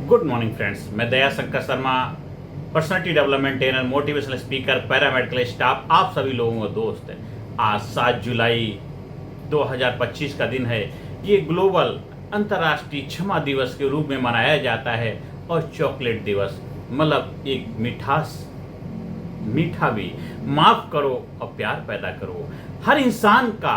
Good morning friends, मैं Daya Shankar Sharma, personality development trainer, motivational speaker, paramedical staff, आप सभी लोगों का दोस्त है। आज 7 जुलाई 2025 का दिन है। ये ग्लोबल अंतर्राष्ट्रीय क्षमा दिवस के रूप में मनाया जाता है और चॉकलेट दिवस मतलब एक मीठा भी, माफ करो और प्यार पैदा करो। हर इंसान का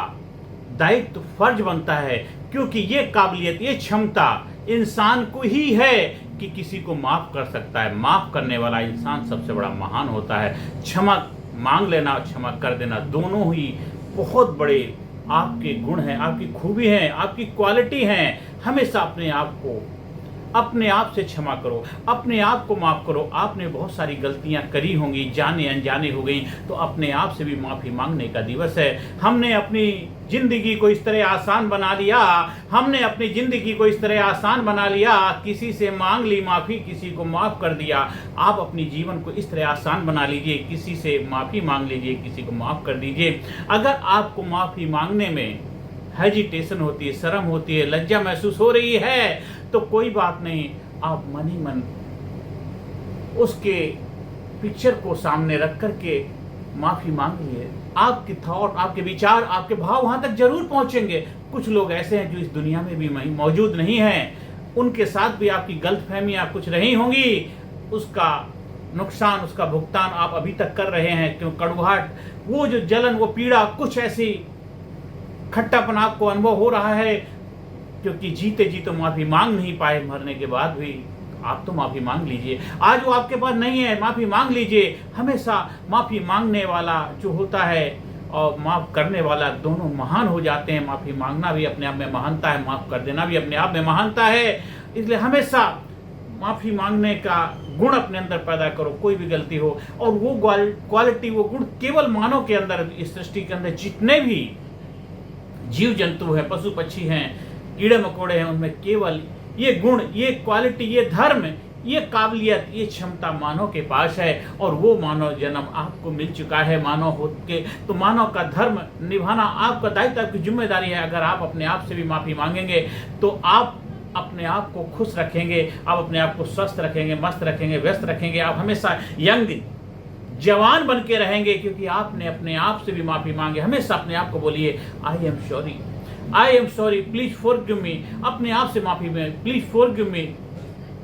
दायित्व फर्ज बनता है, क्योंकि ये काबिलियत, ये क्षमता इंसान को ही है कि किसी को माफ कर सकता है। माफ करने वाला इंसान सबसे बड़ा महान होता है। क्षमा मांग लेना और क्षमा कर देना दोनों ही बहुत बड़े आपके गुण हैं, आपकी खूबी हैं, आपकी क्वालिटी हैं। हमेशा अपने आप से क्षमा करो, अपने आप को माफ़ करो। आपने बहुत सारी गलतियां करी होंगी, जाने अनजाने हो गई, तो अपने आप से भी माफ़ी मांगने का दिवस है। हमने अपनी ज़िंदगी को इस तरह आसान बना लिया, किसी से मांग ली माफ़ी, किसी को माफ़ कर दिया। आप अपनी जीवन को इस तरह आसान बना लीजिए, किसी से माफ़ी मांग लीजिए, किसी को माफ़ कर दीजिए। अगर आपको माफ़ी मांगने में हेजिटेशन होती है, शर्म होती है, लज्जा महसूस हो रही है, तो कोई बात नहीं, आप मन ही मन उसके पिक्चर को सामने रख करके माफ़ी मांग लिए। आपके थॉट, आपके विचार, आपके भाव वहाँ तक जरूर पहुँचेंगे। कुछ लोग ऐसे हैं जो इस दुनिया में भी मौजूद नहीं हैं, उनके साथ भी आपकी गलतफहमियाँ कुछ रही होंगी। उसका नुकसान, उसका भुगतान आप अभी तक कर रहे हैं। क्यों? कड़वाहट, वो जो जलन, वो पीड़ा, कुछ ऐसी खट्टापन आपको अनुभव हो रहा है, क्योंकि जीते जी तो माफ़ी मांग नहीं पाए, मरने के बाद भी आप तो माफ़ी मांग लीजिए। आज वो आपके पास नहीं है, माफ़ी मांग लीजिए। हमेशा माफ़ी मांगने वाला जो होता है और माफ़ करने वाला दोनों महान हो जाते हैं। माफ़ी मांगना भी अपने आप में महानता है, माफ़ कर देना भी अपने आप में महानता है। इसलिए हमेशा माफ़ी मांगने का गुण अपने अंदर पैदा करो, कोई भी गलती हो। और वो क्वालिटी, वो गुण केवल मानव के अंदर, इस सृष्टि के अंदर जितने भी जीव जंतु हैं, पशु पक्षी हैं, कीड़े मकोड़े हैं, उनमें केवल ये गुण, ये क्वालिटी, ये धर्म, ये काबिलियत, ये क्षमता मानव के पास है। और वो मानव जन्म आपको मिल चुका है। मानव होके तो मानव का धर्म निभाना आपका दायित्व, आपकी जिम्मेदारी है। अगर आप अपने आप से भी माफ़ी मांगेंगे तो आप अपने आप को खुश रखेंगे, आप अपने आप को स्वस्थ रखेंगे, मस्त रखेंगे, व्यस्त रखेंगे। आप हमेशा यंग जवान बन के रहेंगे, क्योंकि आपने अपने आप से भी माफ़ी मांगे। हमेशा अपने आप को बोलिए, I am sorry, please forgive me. अपने आप से माफ़ी में, please forgive me,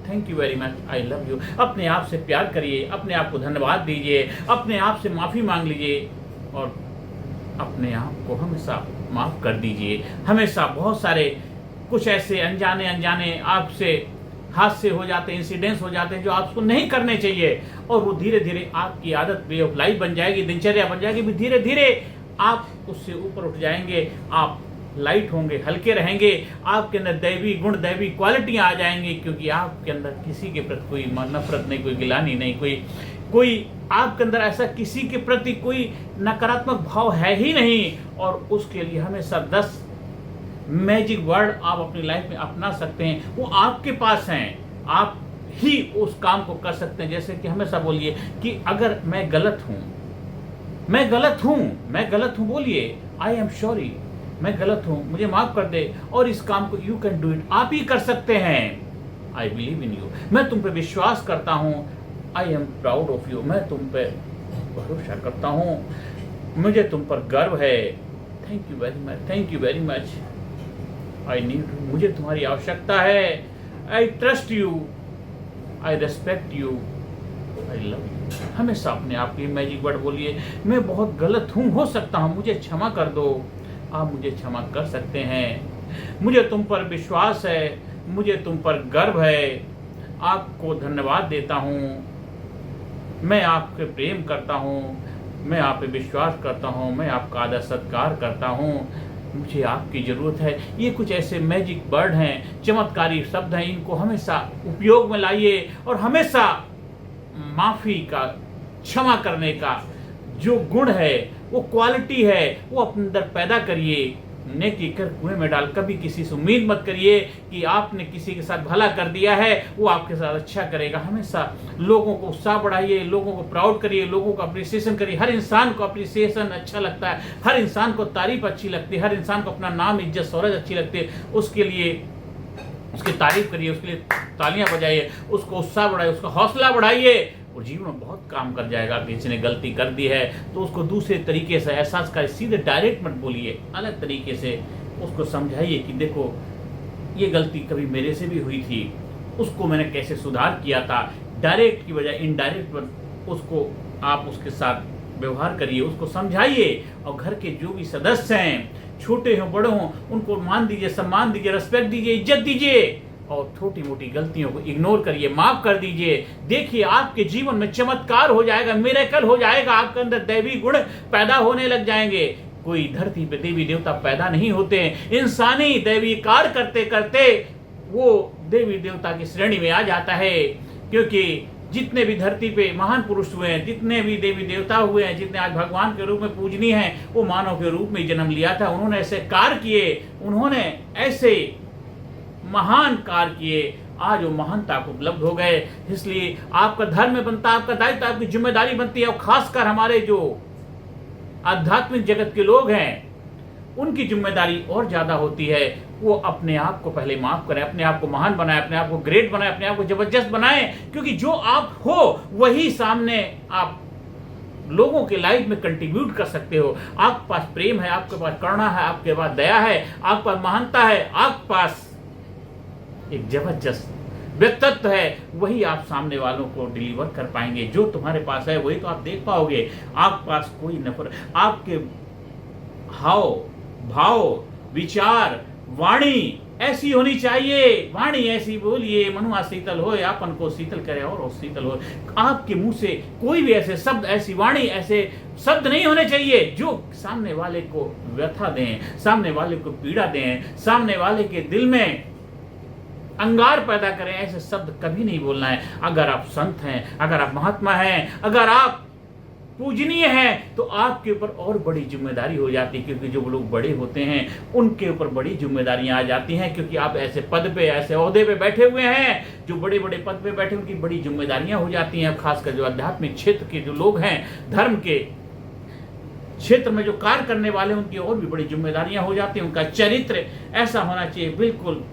thank you very much, I love you. अपने आप से प्यार करिए, अपने आप को धन्यवाद दीजिए, अपने आप से माफ़ी मांग लीजिए और अपने आप को हमेशा माफ़ कर दीजिए। हमेशा बहुत सारे कुछ ऐसे अनजाने आपसे हादसे हो जाते हैं, इंसिडेंट्स हो जाते हैं जो आपको नहीं करने चाहिए, और वो धीरे धीरे आपकी आदत, वे ऑफ लाइफ बन जाएगी, दिनचर्या बन जाएगी। धीरे धीरे आप उससे ऊपर उठ जाएंगे, आप लाइट होंगे, हल्के रहेंगे, आपके अंदर दैवी गुण, दैवी क्वालिटियाँ आ जाएंगी, क्योंकि आपके अंदर किसी के प्रति कोई नफरत नहीं, कोई गिलानी नहीं, कोई आपके अंदर ऐसा किसी के प्रति कोई नकारात्मक भाव है ही नहीं। और उसके लिए हमेशा 10 मैजिक वर्ड आप अपनी लाइफ में अपना सकते हैं, वो आपके पास हैं। आप ही उस काम को कर सकते हैं। जैसे कि हमेशा बोलिए कि अगर मैं गलत हूँ, बोलिए आई एम सॉरी, मैं गलत हूँ, मुझे माफ कर दे, और इस काम को यू कैन डू इट, आप ही कर सकते हैं। आई बिलीव इन यू, मैं तुम पे विश्वास करता हूँ। I am proud of you, मैं तुम पे भरोसा करता हूँ, मुझे तुम पर गर्व है। Thank you very much, I need you, मुझे तुम्हारी आवश्यकता है। I trust you, I respect you, I love you. हमेशा अपने आप के मैजिक वर्ड बोलिए, मैं बहुत गलत हूँ, हो सकता हूँ, मुझे क्षमा कर दो। आप मुझे क्षमा कर सकते हैं, मुझे तुम पर विश्वास है, मुझे तुम पर गर्व है, आपको धन्यवाद देता हूँ, मैं आपके प्रेम करता हूँ, मैं आप पे विश्वास करता हूँ, मैं आपका आदर सत्कार करता हूँ, मुझे आपकी ज़रूरत है। ये कुछ ऐसे मैजिक वर्ड हैं, चमत्कारी शब्द हैं, इनको हमेशा उपयोग में लाइए। और हमेशा माफ़ी का, क्षमा करने का जो गुण है, वो क्वालिटी है, वो अपने अंदर पैदा करिए। नेकी कर कुएं में डाल, कभी किसी से उम्मीद मत करिए कि आपने किसी के साथ भला कर दिया है वो आपके साथ अच्छा करेगा। हमेशा लोगों को उत्साह बढ़ाइए, लोगों को प्राउड करिए, लोगों को अप्रिसिएशन करिए। हर इंसान को अप्रिसिएशन अच्छा लगता है, हर इंसान को तारीफ अच्छी लगती है, हर इंसान को अपना नाम, इज्जत, शोहरत अच्छी लगती है। उसके लिए उसकी तारीफ करिए, उसके लिए तालियां बजाइए, उसको उत्साह बढ़ाइए, उसका हौसला बढ़ाइए और जीवन में बहुत काम कर जाएगा। किसी ने गलती कर दी है तो उसको दूसरे तरीके से एहसास करिए, सीधे डायरेक्ट मत बोलिए, अलग तरीके से उसको समझाइए कि देखो ये गलती कभी मेरे से भी हुई थी, उसको मैंने कैसे सुधार किया था। डायरेक्ट की बजाय इनडायरेक्ट उसको आप उसके साथ व्यवहार करिए, उसको समझाइए और घर के जो भी सदस्य हैं, छोटे हों बड़े हों, उनको मान दीजिए, सम्मान दीजिए, रिस्पेक्ट दीजिए, इज्जत दीजिए और छोटी मोटी गलतियों को इग्नोर करिए, माफ कर दीजिए। देखिए आपके जीवन में चमत्कार हो जाएगा, मिरेकल हो जाएगा, आपके अंदर दैवी गुण पैदा होने लग जाएंगे। कोई धरती पे देवी देवता पैदा नहीं होते हैं, इंसानी दैवी कार्य करते करते वो देवी देवता की श्रेणी में आ जाता है। क्योंकि जितने भी धरती पे महान पुरुष हुए हैं, जितने भी देवी देवता हुए हैं, जितने आज भगवान के रूप में पूजनीय हैं, वो मानव के रूप में जन्म लिया था। उन्होंने ऐसे कार्य किए, उन्होंने ऐसे महान कार्य किए, आज वो महानता को उपलब्ध हो गए। इसलिए आपका धर्म बनता, आपका दायित्व, आपकी जिम्मेदारी बनती है। और खासकर हमारे जो आध्यात्मिक जगत के लोग हैं, उनकी जिम्मेदारी और ज्यादा होती है। वो अपने आप को पहले माफ करें, अपने आप को महान बनाए, अपने आप को ग्रेट बनाए, अपने आप को जबरदस्त बनाए। क्योंकि जो आप हो वही सामने आप लोगों के लाइफ में कंट्रीब्यूट कर सकते हो। आपके पास प्रेम है, आपके पास करुणा है, आपके पास दया है, आपके पास महानता है, आपके पास एक जबरदस्त व्यक्तित्व है, वही आप सामने वालों को डिलीवर कर पाएंगे। जो तुम्हारे पास है वही तो आप देख पाओगे। आपके पास कोई नफरत, आपके हाव भाव, विचार, वाणी ऐसी होनी चाहिए। वाणी ऐसी बोलिए, मनुआ शीतल होए, आपन को शीतल करे और शीतल हो। आपके मुंह से कोई भी ऐसे शब्द, ऐसी वाणी, ऐसे शब्द नहीं होने चाहिए जो सामने वाले को व्यथा दें, सामने वाले को पीड़ा दें, सामने वाले के दिल में अंगार पैदा करें। ऐसे शब्द कभी नहीं बोलना है। अगर आप संत हैं, अगर आप महात्मा हैं, अगर आप पूजनीय है तो आपके ऊपर और बड़ी जिम्मेदारी हो जाती है। क्योंकि जो लोग बड़े होते हैं उनके ऊपर बड़ी जिम्मेदारियां आ जाती हैं। क्योंकि आप ऐसे पद पे, ऐसे ओहदे पे बैठे हुए हैं, जो बड़े बड़े पद पे बैठे, उनकी बड़ी जिम्मेदारियां हो जाती हैं। खासकर जो आध्यात्मिक क्षेत्र के जो लोग हैं, धर्म के क्षेत्र में जो कार्य करने वाले, उनकी और भी बड़ी जिम्मेदारियां हो जाती हैं। उनका चरित्र ऐसा होना चाहिए, बिल्कुल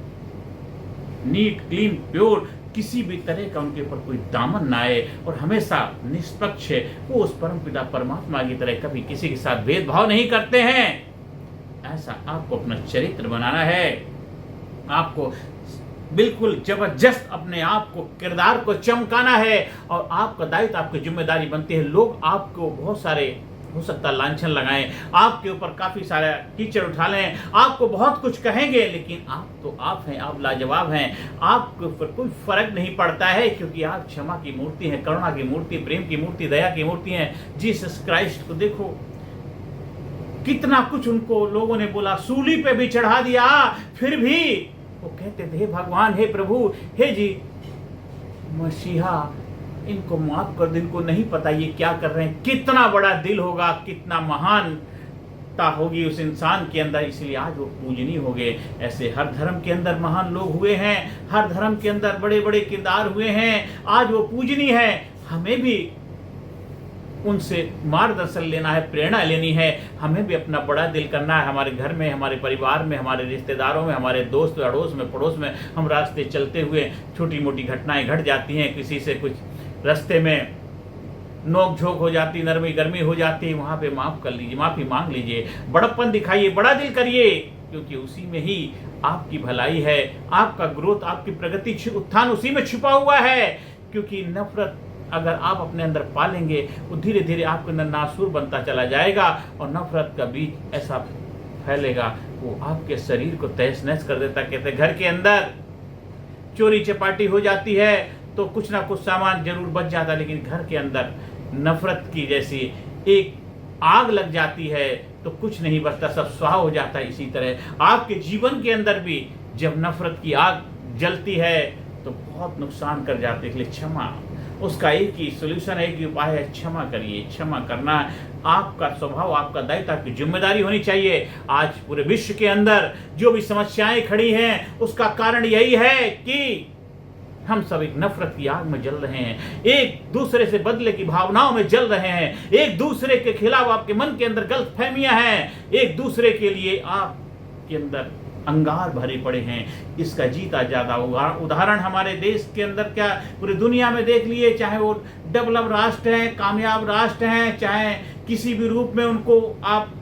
नीट, क्लीन, प्योर, किसी भी तरह का उनके ऊपर कोई दामन ना आए और हमेशा निष्पक्ष है। वो उस परमपिता परमात्मा की तरह कभी किसी के साथ भेदभाव नहीं करते हैं। ऐसा आपको अपना चरित्र बनाना है। आपको बिल्कुल जबरदस्त अपने आप को, किरदार को चमकाना है और आपका दायित्व, आपकी जिम्मेदारी बनती है। लोग आपको बहुत सारे हो सकता है लांछन लगाएं, आपके ऊपर काफी सारा कीचड़ उठा लें, आपको बहुत कुछ कहेंगे, लेकिन आप तो आप हैं, आप लाजवाब हैं। आपके ऊपर कोई फर्क नहीं पड़ता है क्योंकि आप क्षमा की मूर्ति हैं, करुणा की मूर्ति, प्रेम की मूर्ति, दया की मूर्ति हैं। जीसस क्राइस्ट को देखो, कितना कुछ उनको लोगों ने बोला, सूली पे भी चढ़ा दिया, फिर भी वो कहते थे, हे भगवान, हे प्रभु, हे जी मसीहा, इनको माफ कर दो, इनको नहीं पता ये क्या कर रहे हैं। कितना बड़ा दिल होगा, कितना महानता होगी उस इंसान के अंदर। इसलिए आज वो पूजनीय हो गए। ऐसे हर धर्म के अंदर महान लोग हुए हैं, हर धर्म के अंदर बड़े बड़े किरदार हुए हैं, आज वो पूजनीय है। हमें भी उनसे मार्गदर्शन लेना है, प्रेरणा लेनी है। हमें भी अपना बड़ा दिल करना है। हमारे घर में, हमारे परिवार में, हमारे रिश्तेदारों में, हमारे दोस्त अड़ोस में, पड़ोस में, हम रास्ते चलते हुए छोटी मोटी घटनाएं घट जाती हैं। किसी से कुछ रास्ते में नोक झोंक हो जाती, नरमी गर्मी हो जाती है, वहां पे माफ कर लीजिए, माफी मांग लीजिए, बड़प्पन दिखाइए, बड़ा दिल करिए। क्योंकि उसी में ही आपकी भलाई है, आपका ग्रोथ, आपकी प्रगति, उत्थान उसी में छुपा हुआ है। क्योंकि नफरत अगर आप अपने अंदर पालेंगे, वो धीरे धीरे आपके अंदर नासूर बनता चला जाएगा और नफरत का बीज ऐसा फैलेगा, वो आपके शरीर को तहस नहस कर देता। कहते घर के अंदर चोरी चपाटी हो जाती है तो कुछ ना कुछ सामान जरूर बच जाता, लेकिन घर के अंदर नफरत की जैसी एक आग लग जाती है तो कुछ नहीं बचता, सब स्वाह हो जाता है। इसी तरह आपके जीवन के अंदर भी जब नफरत की आग जलती है तो बहुत नुकसान कर जाते हैं। इसलिए क्षमा, उसका एक ही सोल्यूशन है, एक ही उपाय है, क्षमा करिए। क्षमा करना आपका स्वभाव, आपका दायित्व, आपकी जिम्मेदारी होनी चाहिए। आज पूरे विश्व के अंदर जो भी समस्याएं खड़ी हैं, उसका कारण यही है कि हम सब एक नफरत की आग में जल रहे हैं, एक दूसरे से बदले की भावनाओं में जल रहे हैं, एक दूसरे के खिलाफ आपके मन के अंदर गलतफहमियां हैं, एक दूसरे के लिए आपके अंदर अंगार भरे पड़े हैं। इसका जीता जाता उदाहरण हमारे देश के अंदर क्या पूरी दुनिया में देख लिए, चाहे वो डेवलप राष्ट्र हैं, कामयाब राष्ट्र हैं, चाहे किसी भी रूप में उनको आप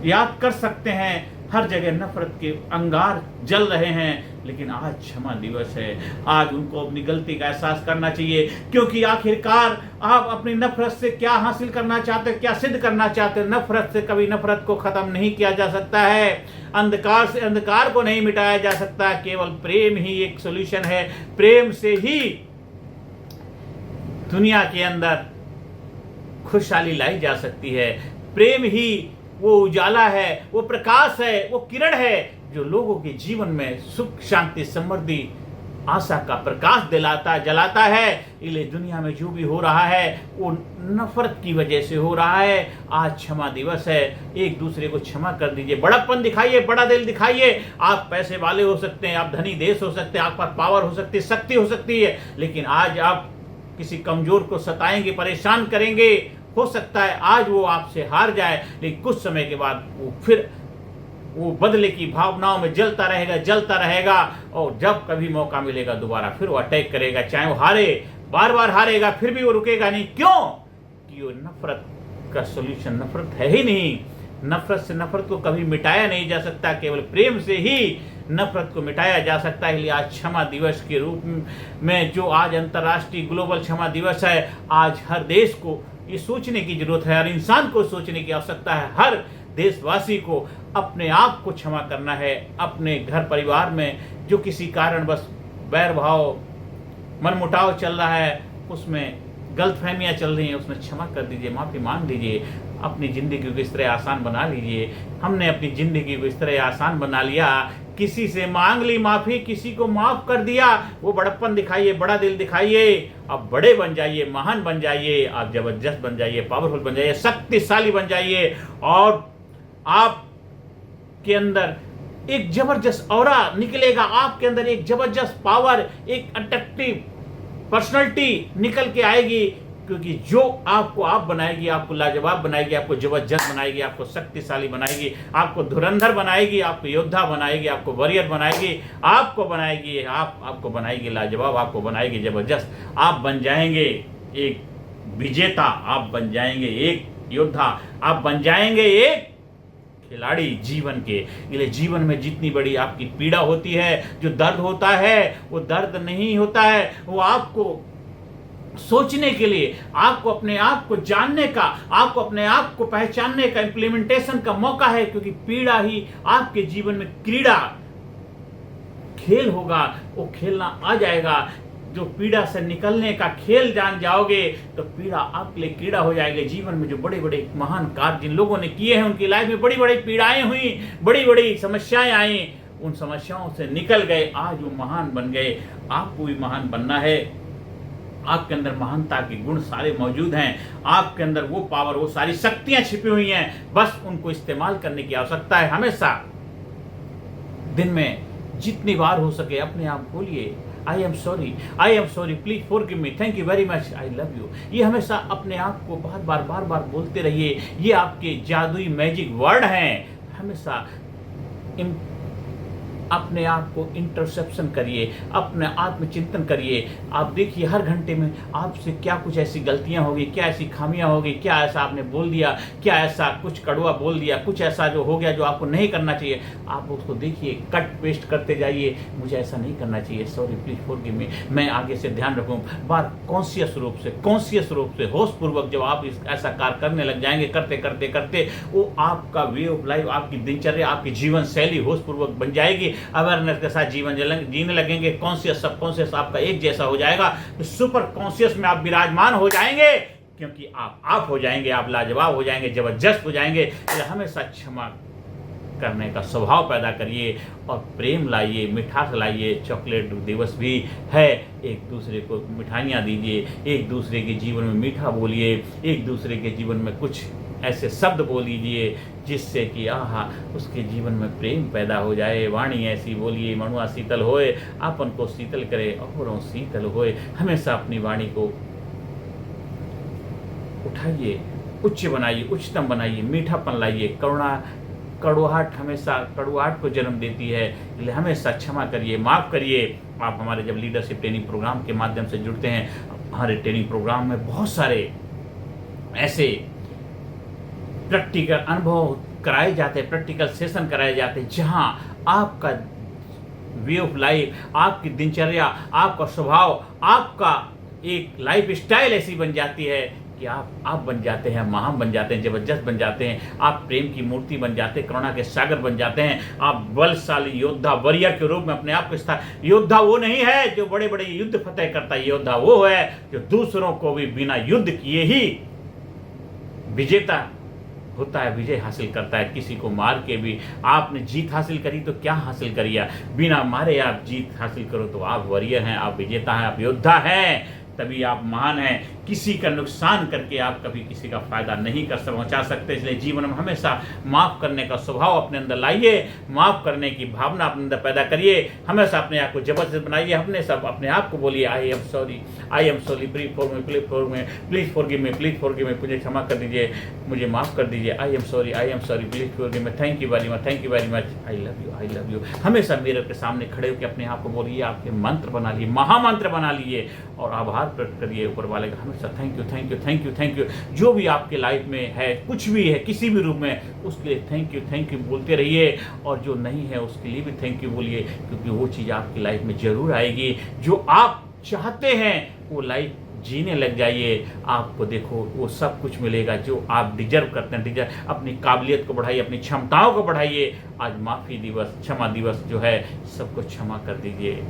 याद कर सकते हैं, हर जगह नफरत के अंगार जल रहे हैं। लेकिन आज क्षमा दिवस है, आज उनको अपनी गलती का एहसास करना चाहिए, क्योंकि आखिरकार आप अपनी नफरत से क्या हासिल करना चाहते हैं, क्या सिद्ध करना चाहते हैं। नफरत से कभी नफरत को खत्म नहीं किया जा सकता है, अंधकार से अंधकार को नहीं मिटाया जा सकता। केवल प्रेम ही एक सोल्यूशन है। प्रेम से ही दुनिया के अंदर खुशहाली लाई जा सकती है। प्रेम ही वो उजाला है, वो प्रकाश है, वो किरण है जो लोगों के जीवन में सुख, शांति, समृद्धि, आशा का प्रकाश जलाता है। इसलिए दुनिया में जो भी हो रहा है वो नफरत की वजह से हो रहा है। आज क्षमा दिवस है, एक दूसरे को क्षमा कर दीजिए, बड़ापन दिखाइए, बड़ा दिल दिखाइए। आप पैसे वाले हो सकते हैं, आप धनी देश हो सकते हैं, आप पर पावर हो सकती है, शक्ति हो सकती है, लेकिन आज आप किसी कमजोर को सताएंगे, परेशान करेंगे, हो सकता है आज वो आपसे हार जाए, लेकिन कुछ समय के बाद वो फिर वो बदले की भावनाओं में जलता रहेगा और जब कभी मौका मिलेगा दोबारा फिर वो अटैक करेगा। चाहे वो हारे, बार बार हारेगा, फिर भी वो रुकेगा नहीं। क्यों? कि वो नफरत का सोल्यूशन, नफरत है ही नहीं। नफरत से नफरत को कभी मिटाया नहीं जा सकता, केवल प्रेम से ही नफरत को मिटाया जा सकता है। इसलिए आज क्षमा दिवस के रूप में जो आज अंतर्राष्ट्रीय ग्लोबल क्षमा दिवस है, आज हर देश को ये सोचने की जरूरत है, हर इंसान को सोचने की आवश्यकता है, हर देशवासी को अपने आप को क्षमा करना है। अपने घर परिवार में जो किसी कारण बस बैर भाव, मनमुटाव चल रहा है, उसमें गलतफहमियां चल रही हैं, उसमें क्षमा कर दीजिए, माफी मांग लीजिए, अपनी जिंदगी को इस तरह आसान बना लीजिए। हमने अपनी जिंदगी को इस तरह आसान बना लिया, किसी से मांग ली माफी, किसी को माफ कर दिया, वो बड़प्पन दिखाइए, बड़ा दिल दिखाइए। आप बड़े बन जाइए, महान बन जाइए, आप जबरदस्त बन जाइए, पावरफुल बन जाइए, शक्तिशाली बन जाइए और आप के अंदर एक जबरदस्त ऑरा निकलेगा। आपके अंदर एक जबरदस्त पावर, एक अट्रैक्टिव पर्सनालिटी निकल के आएगी, क्योंकि जो आपको आप बनाएगी, आपको लाजवाब बनाएगी, आपको जबरदस्त बनाएगी, आपको शक्तिशाली बनाएगी, आपको धुरंधर बनाएगी, आपको योद्धा बनाएगी, आपको वॉरियर बनाएगी, आपको बनाएगी लाजवाब, आपको बनाएगी जबरदस्त। आप बन जाएंगे एक विजेता, आप बन जाएंगे एक योद्धा, आप बन जाएंगे एक खिलाड़ी जीवन के। इसलिए जीवन में जितनी बड़ी आपकी पीड़ा होती है, जो दर्द होता है, वो दर्द नहीं होता है, वो आपको सोचने के लिए, आपको अपने आप को जानने का, आपको अपने आप को पहचानने का, इंप्लीमेंटेशन का मौका है। क्योंकि पीड़ा ही आपके जीवन में क्रीड़ा, खेल होगा, वो खेलना आ जाएगा। जो पीड़ा से निकलने का खेल जान जाओगे तो पीड़ा आपके लिए क्रीड़ा हो जाएगी। जीवन में जो बड़े बड़े महान कार्य जिन लोगों ने किए हैं, उनकी लाइफ में बड़ी बड़ी पीड़ाएं हुई, बड़ी बड़ी समस्याएं आई, उन समस्याओं से निकल गए, आज वो महान बन गए। आपको भी महान बनना है। आपके अंदर महानता के गुण सारे मौजूद हैं, आपके अंदर वो पावर, वो सारी शक्तियां छिपी हुई हैं, बस उनको इस्तेमाल करने की आवश्यकता है। हमेशा दिन में जितनी बार हो सके अपने आप बोलिए, I am sorry, please forgive me, thank you very much, I love you. ये हमेशा अपने आप को बार बार बोलते रहिए। ये आपके जादुई मैजिक वर्ड हैं। हमेशा अपने आप को इंटरसेप्शन करिए, अपने आत्मचिंतन करिए। आप देखिए हर घंटे में आपसे क्या कुछ ऐसी गलतियां होगी, क्या ऐसी खामियां होगी, क्या ऐसा आपने बोल दिया, क्या ऐसा कुछ कड़वा बोल दिया, कुछ ऐसा जो हो गया जो आपको नहीं करना चाहिए। आप उसको देखिए, कट पेस्ट करते जाइए, मुझे ऐसा नहीं करना चाहिए, सॉरी, प्लीज फॉरगिव मी, मैं आगे से ध्यान रखूँ। बार कॉन्शियस रूप से होशपूर्वक जब आप ऐसा कार्य करने लग जाएंगे, करते वो आपका वे ऑफ लाइफ, आपकी दिनचर्या, आपकी जीवन शैली होशपूर्वक बन जाएगी। अवेयरनेस के साथ जीवन जीने लगेंगे। कॉन्शियस सबकॉन्शियस आपका एक जैसा हो जाएगा, तो सुपर कॉन्शियस में आप विराजमान हो जाएंगे, क्योंकि आप हो जाएंगे, आप लाजवाब हो जाएंगे, जबरदस्त हो जाएंगे। हमेशा क्षमा करने का स्वभाव पैदा करिए और प्रेम लाइए, मिठास लाइए। चॉकलेट दिवस भी है, एक दूसरे को मिठाइयाँ दीजिए, एक दूसरे के जीवन में मीठा बोलिए, एक दूसरे के जीवन में कुछ ऐसे शब्द बोल लीजिए जिससे कि उसके जीवन में प्रेम पैदा हो जाए। वाणी ऐसी बोलिए, मनुआ शीतल होए, आपन को शीतल करे और शीतल होए। हमेशा अपनी वाणी को उठाइए, उच्च बनाइए, उच्चतम बनाइए, मीठापन लाइए, करुणा कड़वाहट हमेशा कड़वाहट को जन्म देती है। इसलिए हमेशा क्षमा करिए, माफ़ करिए। आप हमारे जब लीडरशिप ट्रेनिंग प्रोग्राम के माध्यम से जुड़ते हैं, हमारे ट्रेनिंग प्रोग्राम में बहुत सारे ऐसे प्रैक्टिकल अनुभव कराए जाते हैं, प्रैक्टिकल सेशन कराए जाते हैं, जहां आपका वे ऑफ लाइफ, आपकी दिनचर्या, आपका स्वभाव, आपका एक लाइफ स्टाइल ऐसी बन जाती है कि आप बन जाते हैं महान, बन जाते हैं, जबरदस्त बन जाते हैं। आप प्रेम की मूर्ति बन जाते हैं, करुणा के सागर बन जाते हैं। आप बलशाली योद्धा, वॉरियर के रूप में अपने आप को योद्धा वो नहीं है जो बड़े बड़े युद्ध फतेह करता है। योद्धा वो है जो दूसरों को भी बिना युद्ध किए ही विजेता होता है, विजय हासिल करता है। किसी को मार के भी आपने जीत हासिल करी तो क्या हासिल करिए, बिना मारे आप जीत हासिल करो तो आप वॉरियर हैं, आप विजेता हैं, आप योद्धा हैं, तभी आप महान हैं। किसी का नुकसान करके आप कभी किसी का फायदा नहीं कर पहुंचा सकते। इसलिए जीवन में हमेशा माफ़ करने का स्वभाव अपने अंदर लाइए, माफ़ करने की भावना अपने अंदर पैदा करिए। हमेशा अपने आप को जबरदस्त बनाइए, अपने आप को बोलिए I am sorry, please forgive me, मुझे क्षमा कर दीजिए, मुझे माफ़ कर दीजिए, I am sorry, please forgive me, thank you very much, I love you. हमेशा मिरर के सामने खड़े होकर अपने आप को बोलिए, आपके मंत्र बना लिए, महामंत्र बना लिए और आभार प्रकट करिए ऊपर वाले का। हमेशा थैंक यू। जो भी आपके लाइफ में है, कुछ भी है, किसी भी रूप में, उसके लिए थैंक यू बोलते रहिए। और जो नहीं है उसके लिए भी थैंक यू बोलिए, क्योंकि वो चीज़ आपकी लाइफ में जरूर आएगी। जो आप चाहते हैं वो लाइफ जीने लग जाइए, आपको देखो वो सब कुछ मिलेगा जो आप डिजर्व करते हैं। अपनी काबिलियत को बढ़ाइए, अपनी क्षमताओं को बढ़ाइए। आज माफ़ी दिवस, क्षमा दिवस जो है, सबको क्षमा कर दीजिए,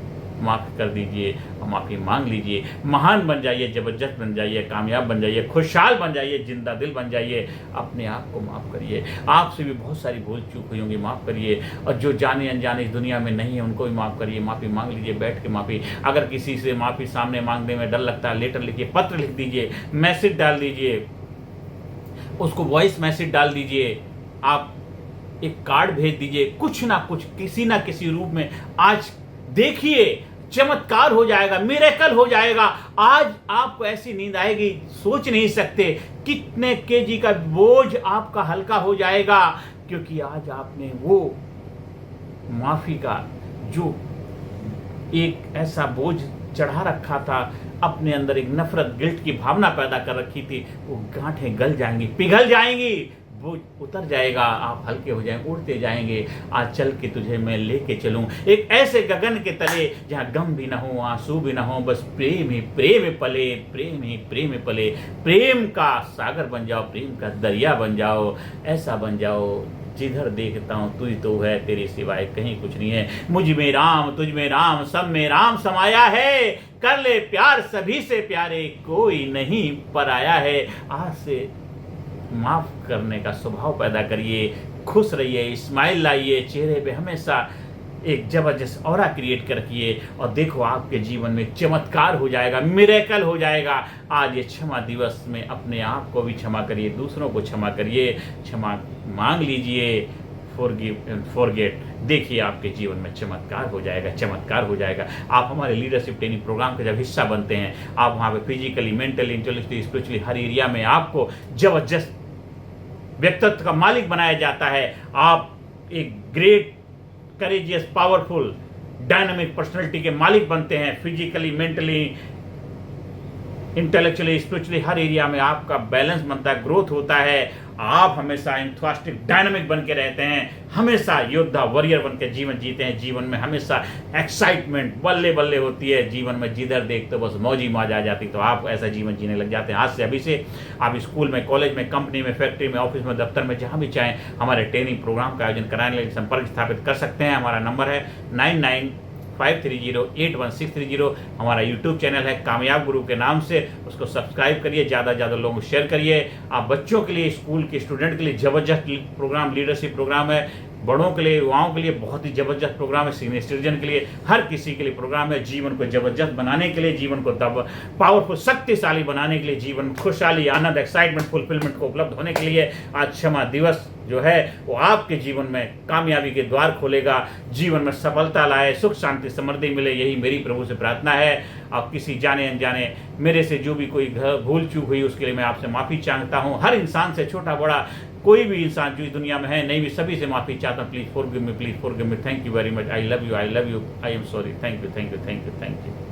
माफ़ कर दीजिए और माफ़ी मांग लीजिए। महान बन जाइए, जबरदस्त बन जाइए, कामयाब बन जाइए, खुशहाल बन जाइए, जिंदा दिल बन जाइए। अपने आप को माफ़ करिए। आपसे भी बहुत सारी भूल चूक हुई होंगी, माफ़ करिए। और जो जाने अनजाने इस दुनिया में नहीं है उनको भी माफ़ करिए, माफ़ी मांग लीजिए, बैठ के माफ़ी। अगर किसी से माफ़ी सामने मांगने में डर लगता है, लेटर लिखिए, पत्र लिख दीजिए, मैसेज डाल दीजिए, उसको वॉइस मैसेज डाल दीजिए, आप एक कार्ड भेज दीजिए, कुछ ना कुछ किसी ना किसी रूप में। आज देखिए चमत्कार हो जाएगा, मिरेकल हो जाएगा। आज आपको ऐसी नींद आएगी, सोच नहीं सकते कितने केजी का बोझ आपका हल्का हो जाएगा, क्योंकि आज आपने वो माफी का जो एक ऐसा बोझ चढ़ा रखा था, अपने अंदर एक नफरत, गिल्ट की भावना पैदा कर रखी थी, वो गांठें गल जाएंगी, पिघल जाएंगी, वो उतर जाएगा, आप हल्के हो जाएंगे, उड़ते जाएंगे। आज चल के तुझे मैं लेके चलूं एक ऐसे गगन के तले जहां गम भी ना हो, आंसू भी ना हो, बस प्रेम ही प्रेम पले, प्रेम ही प्रेम पले। प्रेम का सागर बन जाओ, प्रेम का दरिया बन जाओ, ऐसा बन जाओ जिधर देखता हूँ तू ही तो है, तेरे सिवाय कहीं कुछ नहीं है। मुझ में राम, तुझ में राम, सब में राम समाया है। कर ले प्यार सभी से प्यारे, कोई नहीं पराया है। आज से माफ करने का स्वभाव पैदा करिए, खुश रहिए, स्माइल लाइए, चेहरे पे हमेशा एक जबरदस्त ऑरा क्रिएट कर रखिए और देखो आपके जीवन में चमत्कार हो जाएगा, मिरेकल हो जाएगा। आज ये क्षमा दिवस में अपने आप को भी क्षमा करिए, दूसरों को क्षमा करिए, क्षमा मांग लीजिए, फॉरगिव एंड फॉरगेट। देखिए आपके जीवन में चमत्कार हो जाएगा, चमत्कार हो जाएगा। आप हमारे लीडरशिप ट्रेनिंग प्रोग्राम का जब हिस्सा बनते हैं, आप वहाँ पे फिजिकली, मेंटली, इंटेलेक्चुअली, स्पिरिचुअली हर एरिया में आपको जबरदस्त व्यक्तित्व का मालिक बनाया जाता है। आप एक great, courageous, powerful, dynamic personality के मालिक बनते हैं। फिजिकली, मेंटली, इंटेलेक्चुअली, स्पिरिचुअली हर एरिया में आपका बैलेंस बनता है, ग्रोथ होता है। आप हमेशा एंथुसियास्टिक, डायनामिक बन के रहते हैं, हमेशा योद्धा, वॉरियर बन के जीवन जीते हैं। जीवन में हमेशा एक्साइटमेंट बल्ले बल्ले होती है, जीवन में जिधर देखते हो बस मौज ही मौज आ जाती। तो आप ऐसा जीवन जीने लग जाते हैं। आज से, अभी से आप स्कूल में, कॉलेज में, कंपनी में, फैक्ट्री में, ऑफिस में, दफ्तर में, जहाँ भी चाहें हमारे ट्रेनिंग प्रोग्राम का आयोजन कराने के लिए संपर्क स्थापित कर सकते हैं। हमारा नंबर है 9953081630। हमारा यूट्यूब चैनल है कामयाब गुरु के नाम से, उसको सब्सक्राइब करिए, ज़्यादा से ज़्यादा लोगों को शेयर करिए। आप बच्चों के लिए, स्कूल के स्टूडेंट के लिए जबरदस्त प्रोग्राम, लीडरशिप प्रोग्राम है। बड़ों के लिए, युवाओं के लिए बहुत ही जबरदस्त प्रोग्राम है। सीनियर सिटीजन के लिए, हर किसी के लिए प्रोग्राम है। जीवन को जबरदस्त बनाने के लिए, जीवन को पावरफुल, शक्तिशाली बनाने के लिए, जीवन खुशहाली, आनंद, एक्साइटमेंट, फुलफिलमेंट को उपलब्ध होने के लिए आज क्षमा दिवस जो है वो आपके जीवन में कामयाबी के द्वार खोलेगा, जीवन में सफलता लाए, सुख शांति समृद्धि मिले, यही मेरी प्रभु से प्रार्थना है। अब किसी जाने अनजाने मेरे से जो भी कोई भूल चूक हुई उसके लिए मैं आपसे माफ़ी चाहता हूँ। हर इंसान से, छोटा बड़ा कोई भी इंसान जो इस दुनिया में है, नहीं भी, सभी से माफ़ी चाहता हूँ। Please forgive me, please forgive me. Thank you very much. I love you, I am sorry. Thank you, thank you, thank you, thank you.